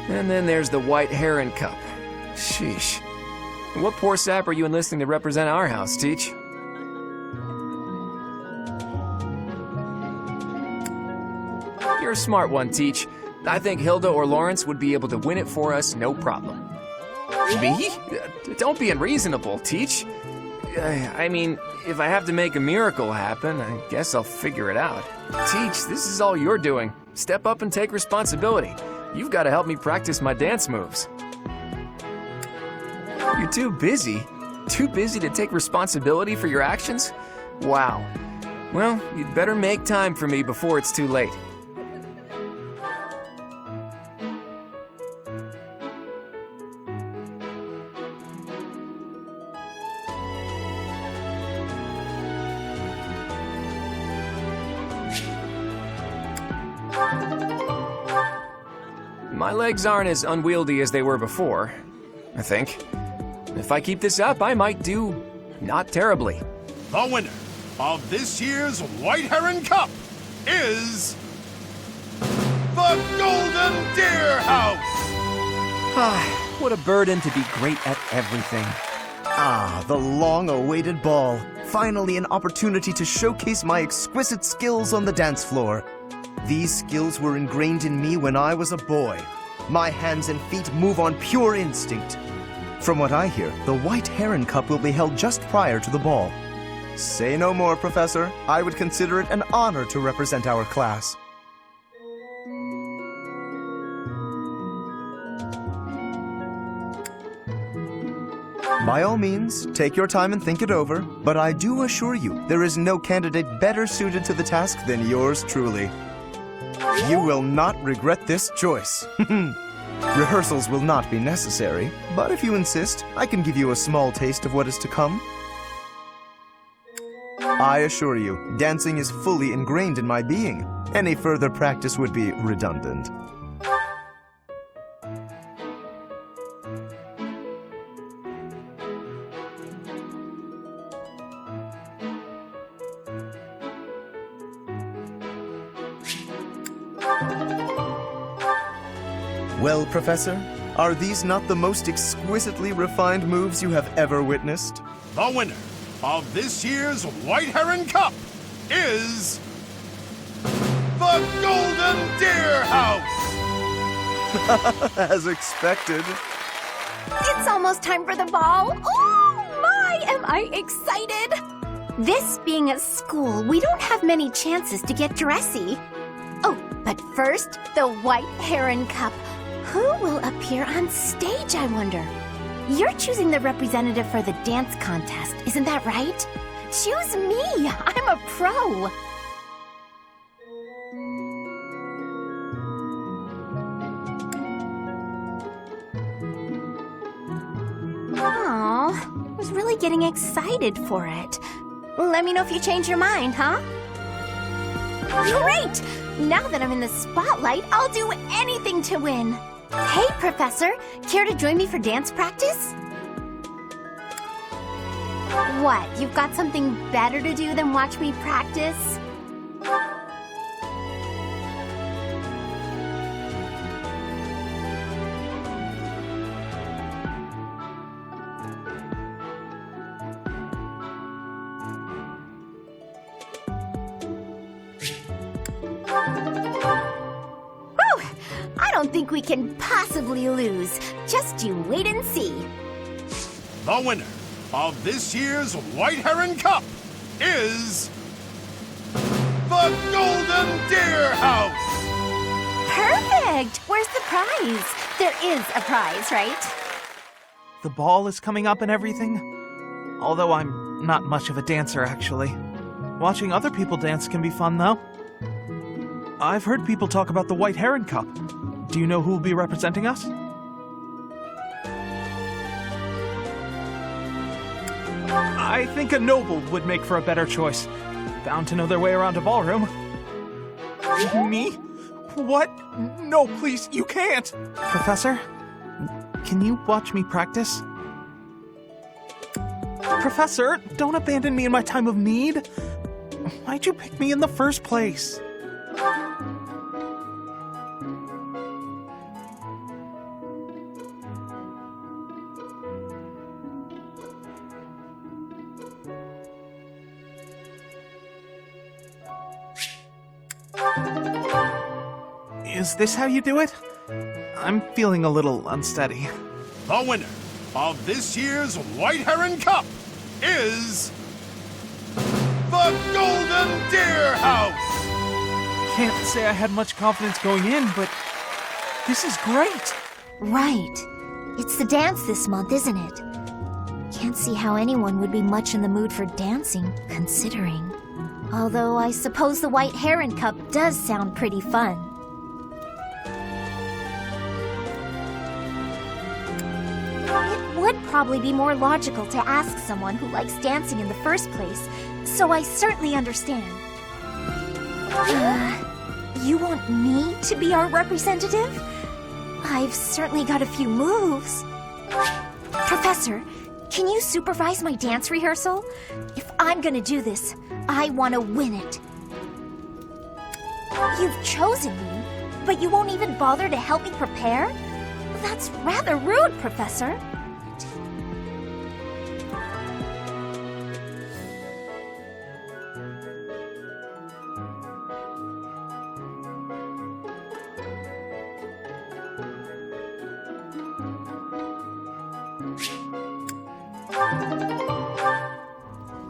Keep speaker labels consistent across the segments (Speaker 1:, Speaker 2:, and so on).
Speaker 1: And then there's the White Heron Cup. Sheesh. What poor sap are you enlisting to represent our house, Teach? You're a smart one, Teach. I think Hilda or Lorenz would be able to win it for us, no problem. Me? Don't be unreasonable, Teach. I mean, if I have to make a miracle happen, I guess I'll figure it out. Teach, this is all you're doing. Step up and take responsibility. You've got to help me practice my dance moves. You're too busy? Too busy to take responsibility for your actions? Wow. Well, you'd better make time for me before it's too late. My legs aren't as unwieldy as they were before, I think. If I keep this up, I might do not terribly.
Speaker 2: The winner of this year's White Heron Cup is the Golden Deer House!
Speaker 1: Ah, what a burden to be great at everything.
Speaker 3: Ah, the long-awaited ball. Finally an opportunity to showcase my exquisite skills on the dance floor. These skills were ingrained in me when I was a boy. My hands and feet move on pure instinct. From what I hear, the White Heron Cup will be held just prior to the ball. Say no more, Professor. I would consider it an honor to represent our class. By all means, take your time and think it over, but I do assure you, there is no candidate better suited to the task than yours truly. You will not regret this choice. Rehearsals will not be necessary, but if you insist, I can give you a small taste of what is to come. I assure you, dancing is fully ingrained in my being. Any further practice would be redundant. Well, Professor, are these not the most exquisitely refined moves you have ever witnessed?
Speaker 2: The winner of this year's White Heron Cup is the Golden Deer House!
Speaker 3: As expected.
Speaker 4: It's almost time for the ball. Oh my, am I excited! This being a school, we don't have many chances to get dressy. Oh, but first, the White Heron Cup. Who will appear on stage, I wonder? You're choosing the representative for the dance contest, isn't that right? Choose me! I'm a pro! Aw, I was really getting excited for it. Let me know if you change your mind, huh? Great! Now that I'm in the spotlight, I'll do anything to win! Hey, Professor! Care to join me for dance practice? What, you've got something better to do than watch me practice? I don't think we can possibly lose. Just you wait and see.
Speaker 2: The winner of this year's White Heron Cup is the Golden Deer House!
Speaker 4: Perfect! Where's the prize? There is a prize, right?
Speaker 5: The ball is coming up and everything. Although I'm not much of a dancer, actually. Watching other people dance can be fun, though. I've heard people talk about the White Heron Cup. Do you know who will be representing us? I think a noble would make for a better choice. Bound to know their way around a ballroom. Me? What? No, please, you can't! Professor, can you watch me practice? Professor, don't abandon me in my time of need. Why'd you pick me in the first place? Is this how you do it? I'm feeling a little unsteady.
Speaker 2: The winner of this year's White Heron Cup is the Golden Deer House!
Speaker 5: Can't say I had much confidence going in, but this is great.
Speaker 4: Right. It's the dance this month, isn't it? Can't see how anyone would be much in the mood for dancing, considering. Although I suppose the White Heron Cup does sound pretty fun. It would probably be more logical to ask someone who likes dancing in the first place, so I certainly understand. You want me to be our representative? I've certainly got a few moves. Professor, can you supervise my dance rehearsal? If I'm gonna do this, I want to win it. You've chosen me, but you won't even bother to help me prepare? That's rather rude, Professor.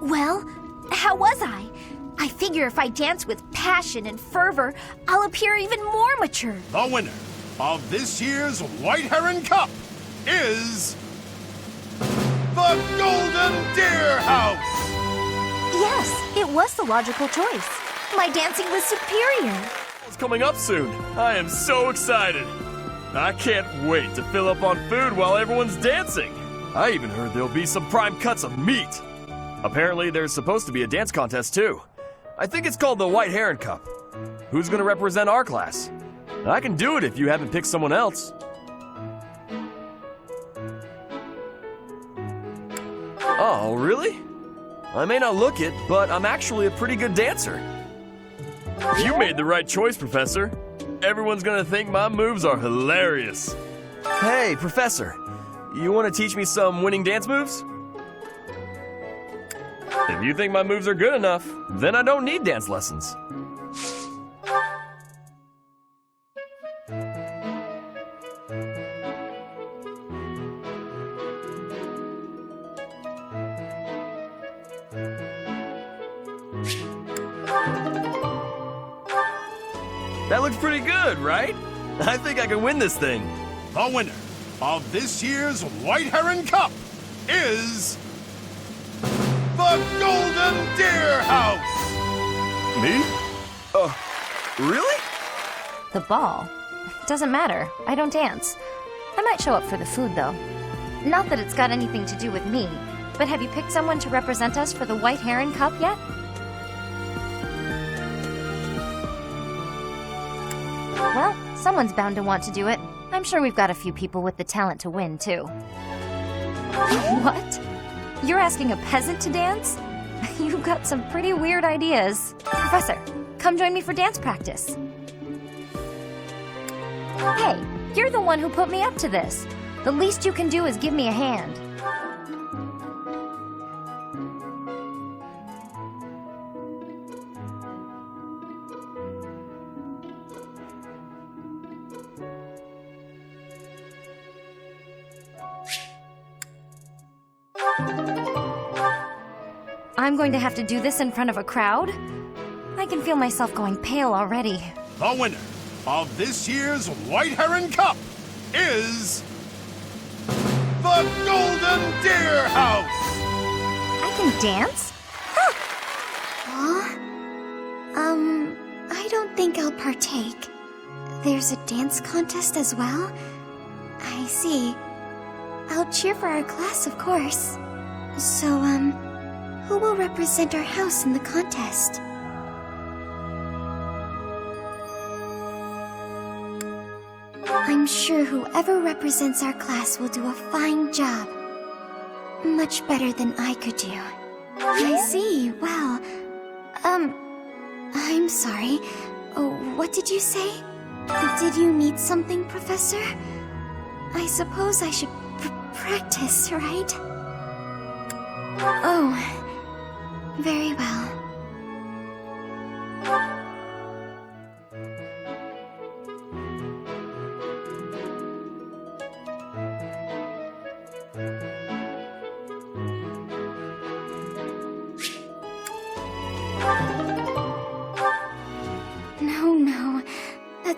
Speaker 4: Well, how was I? I figure if I dance with passion and fervor, I'll appear even more mature.
Speaker 2: The winner of this year's White Heron Cup is the Golden Deer House!
Speaker 4: Yes, it was the logical choice. My dancing was superior.
Speaker 6: It's coming up soon. I am so excited. I can't wait to fill up on food while everyone's dancing. I even heard there'll be some prime cuts of meat. Apparently, there's supposed to be a dance contest too. I think it's called the White Heron Cup. Who's gonna represent our class? I can do it if you haven't picked someone else. Oh, really? I may not look it, but I'm actually a pretty good dancer. You made the right choice, Professor. Everyone's gonna think my moves are hilarious. Hey, Professor, you wanna teach me some winning dance moves? If you think my moves are good enough, then I don't need dance lessons. That looks pretty good, right? I think I can win this thing.
Speaker 2: The winner of this year's White Heron Cup is the Golden Deer House!
Speaker 6: Me? Really?
Speaker 7: The ball? Doesn't matter. I don't dance. I might show up for the food, though. Not that it's got anything to do with me, but have you picked someone to represent us for the White Heron Cup yet? Well, someone's bound to want to do it. I'm sure we've got a few people with the talent to win, too. What? You're asking a peasant to dance? You've got some pretty weird ideas. Professor, come join me for dance practice. Hey, you're the one who put me up to this. The least you can do is give me a hand. I'm going to have to do this in front of a crowd? I can feel myself going pale already.
Speaker 2: The winner of this year's White Heron Cup is the Golden Deer House!
Speaker 7: I can dance?
Speaker 4: I don't think I'll partake. There's a dance contest as well? I see. I'll cheer for our class, of course. So, who will represent our house in the contest? I'm sure whoever represents our class will do a fine job. Much better than I could do. I see. Well, I'm sorry. Oh, what did you say? Did you need something, Professor? I suppose I should practice, right? Oh, very well.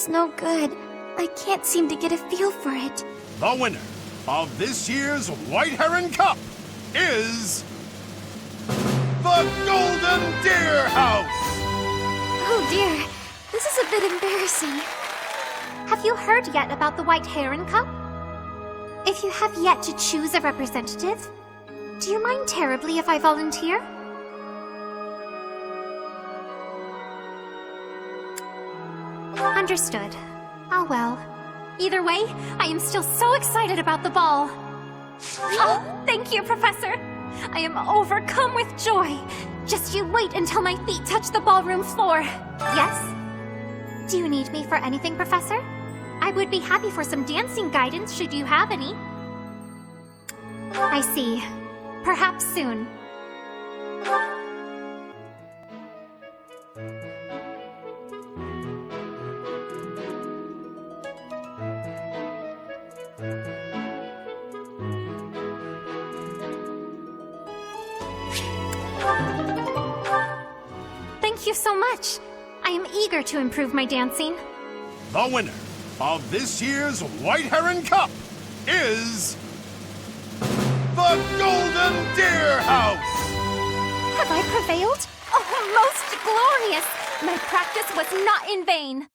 Speaker 4: It's no good. I can't seem to get a feel for it.
Speaker 2: The winner of this year's White Heron Cup is the Golden Deer House!
Speaker 4: Oh dear, this is a bit embarrassing. Have you heard yet about the White Heron Cup? If you have yet to choose a representative, do you mind terribly if I volunteer? Understood. Oh well. Either way, I am still so excited about the ball. Oh, thank you, Professor. I am overcome with joy. Just you wait until my feet touch the ballroom floor. Yes? Do you need me for anything, Professor? I would be happy for some dancing guidance should you have any. I see. Perhaps soon. Thank you so much. I am eager to improve my dancing.
Speaker 2: The winner of this year's White Heron Cup is the Golden Deer House!
Speaker 4: Have I prevailed? Oh, most glorious! My practice was not in vain.